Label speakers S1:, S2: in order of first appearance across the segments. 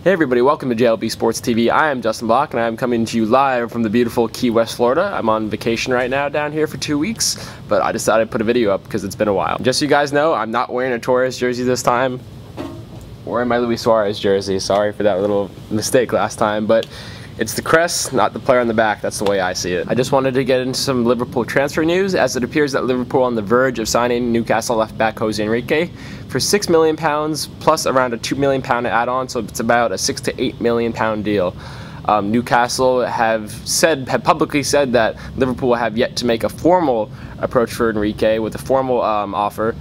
S1: Hey everybody, welcome to JLB Sports TV. I am Justin Block and I am coming to you live from the beautiful Key West, Florida. I'm on vacation right now down here for 2 weeks, but I decided to put a video up because it's been a while. Just so you guys know, I'm not wearing a Torres jersey this time. I'm wearing my Luis Suarez jersey. Sorry for that little mistake last time, but it's the crest, not the player on the back. That's the way I see it. I just wanted to get into some Liverpool transfer news, as it appears that Liverpool on the verge of signing Newcastle left back Jose Enrique for £6 million plus around a £2 million add-on, so it's about a £6 to £8 million deal. Newcastle have publicly said that Liverpool will have yet to make a formal approach for Enrique with a formal offer,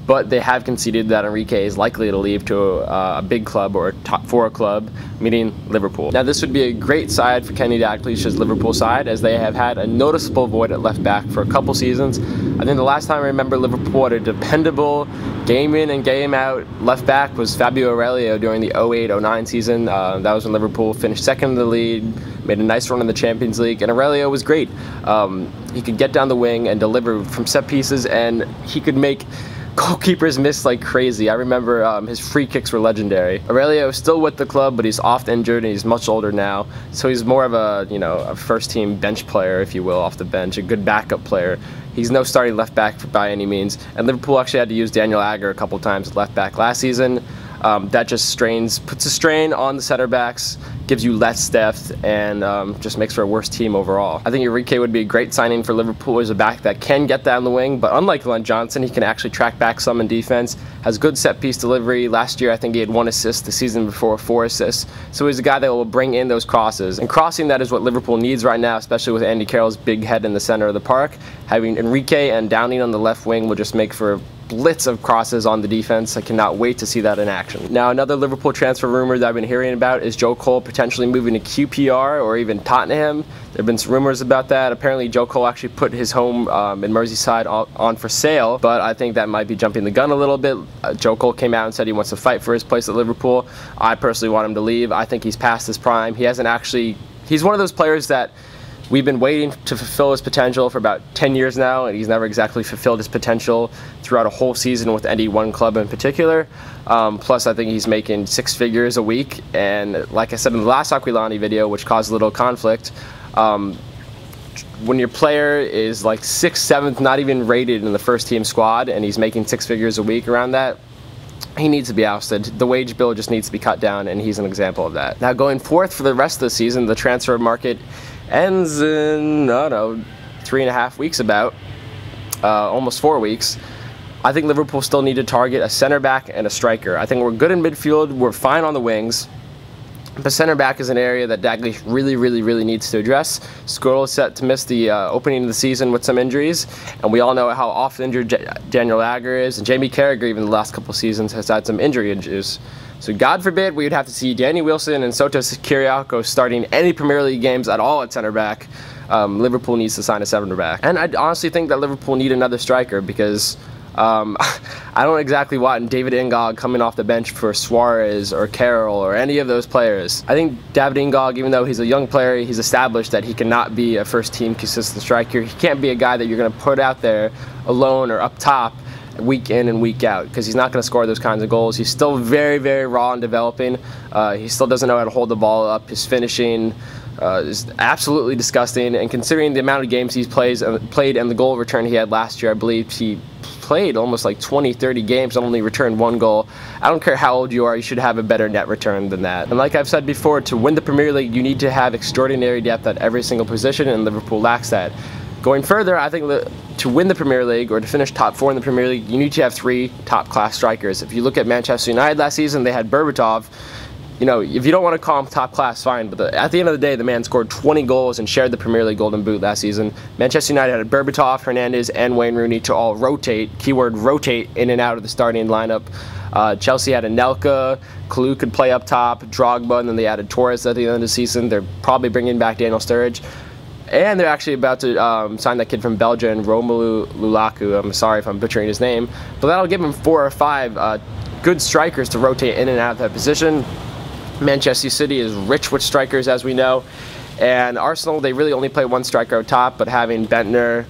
S1: but they have conceded that Enrique is likely to leave to a big club or a top 4 club, meaning Liverpool. Now this would be a great side for Kenny Dalglish's Liverpool side, as they have had a noticeable void at left back for a couple seasons. I think the last time I remember Liverpool had a dependable game in and game out left back was Fabio Aurelio during the 08-09 season. That was when Liverpool finished second in the league, made a nice run in the Champions League, and Aurelio was great. He could get down the wing and deliver from set pieces, and he could make goalkeepers miss like crazy. I remember his free kicks were legendary. Aurelio is still with the club, but he's oft injured and he's much older now, so he's more of a, a first team bench player, if you will, off the bench, a good backup player. He's no starting left back by any means, and Liverpool actually had to use Daniel Agger a couple times at left back last season. That just puts a strain on the center backs, gives you less depth, and just makes for a worse team overall. I think Enrique would be a great signing for Liverpool as a back that can get down the wing, but unlike Glenn Johnson, he can actually track back some in defense, has good set piece delivery. Last year I think he had 1 assist, the season before 4 assists, so he's a guy that will bring in those crosses. And crossing, that is what Liverpool needs right now, especially with Andy Carroll's big head in the center of the park. Having Enrique and Downing on the left wing will just make for a blitz of crosses on the defense. I cannot wait to see that in action. Now, another Liverpool transfer rumor that I've been hearing about is Joe Cole potentially moving to QPR or even Tottenham. There have been some rumors about that. Apparently Joe Cole actually put his home in Merseyside on for sale, but I think that might be jumping the gun a little bit. Joe Cole came out and said he wants to fight for his place at Liverpool. I personally want him to leave. I think he's past his prime. He's one of those players that we've been waiting to fulfill his potential for about 10 years now, and he's never exactly fulfilled his potential throughout a whole season with any one club in particular. Plus, I think he's making 6 figures a week, and like I said in the last Aquilani video, which caused a little conflict, when your player is like 6th, 7th, not even rated in the first team squad, and he's making 6 figures a week around that, he needs to be ousted. The wage bill just needs to be cut down, and he's an example of that. Now, going forth for the rest of the season, the transfer market ends in, I don't know, 3.5 weeks about, almost 4 weeks. I think Liverpool still need to target a center back and a striker. I think we're good in midfield, we're fine on the wings, but center back is an area that Dalglish really needs to address. Scholes is set to miss the opening of the season with some injuries, and we all know how often injured Daniel Agger is, and Jamie Carragher even the last couple seasons has had some injury issues. So God forbid we would have to see Danny Wilson and Sotos Kiriakos starting any Premier League games at all at center back. Liverpool needs to sign a center back. And I honestly think that Liverpool need another striker, because I don't exactly want David Ingog coming off the bench for Suarez or Carroll or any of those players. I think David Ingog, even though he's a young player, he's established that he cannot be a first team consistent striker. He can't be a guy that you're going to put out there alone or up top week in and week out, because he's not going to score those kinds of goals. He's still very raw and developing. He still doesn't know how to hold the ball up. His finishing is absolutely disgusting, and considering the amount of games he's played and the goal return he had last year, I believe he played almost like 20-30 games and only returned 1 goal. I don't care how old you are, you should have a better net return than that. And like I've said before, to win the Premier League you need to have extraordinary depth at every single position, and Liverpool lacks that. Going further, I think to win the Premier League or to finish top 4 in the Premier League, you need to have 3 top-class strikers. If you look at Manchester United last season, they had Berbatov. If you don't want to call him top-class, fine, but at the end of the day, the man scored 20 goals and shared the Premier League Golden Boot last season. Manchester United had Berbatov, Hernandez, and Wayne Rooney to all rotate, keyword rotate, in and out of the starting lineup. Chelsea had Anelka, Kalou could play up top, Drogba, and then they added Torres at the end of the season. They're probably bringing back Daniel Sturridge. And they're actually about to sign that kid from Belgium, Romelu Lukaku. I'm sorry if I'm butchering his name. But that'll give him 4 or 5 good strikers to rotate in and out of that position. Manchester City is rich with strikers, as we know. And Arsenal, they really only play 1 striker up top, but having Bentner,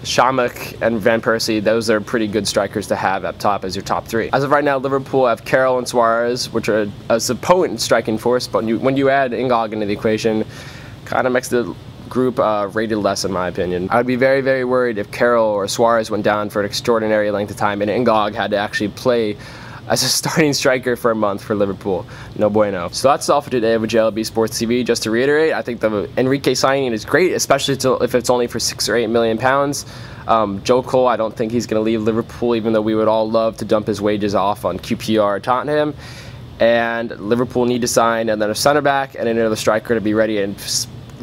S1: Shamrock and Van Persie, those are pretty good strikers to have up top as your top three. As of right now, Liverpool have Carroll and Suarez, which are a potent striking force, but when you add Ingog into the equation, kind of makes the group rated less in my opinion. I would be very, very worried if Carroll or Suarez went down for an extraordinary length of time and Ingog had to actually play as a starting striker for a month for Liverpool. No bueno. So that's all for today with JLB Sports TV. Just to reiterate, I think the Enrique signing is great, especially if it's only for £6 or £8 million. Joe Cole, I don't think he's going to leave Liverpool, even though we would all love to dump his wages off on QPR or Tottenham. And Liverpool need to sign another center back and another striker to be ready and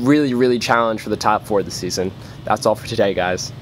S1: really, really challenge for the top four this season. That's all for today, guys.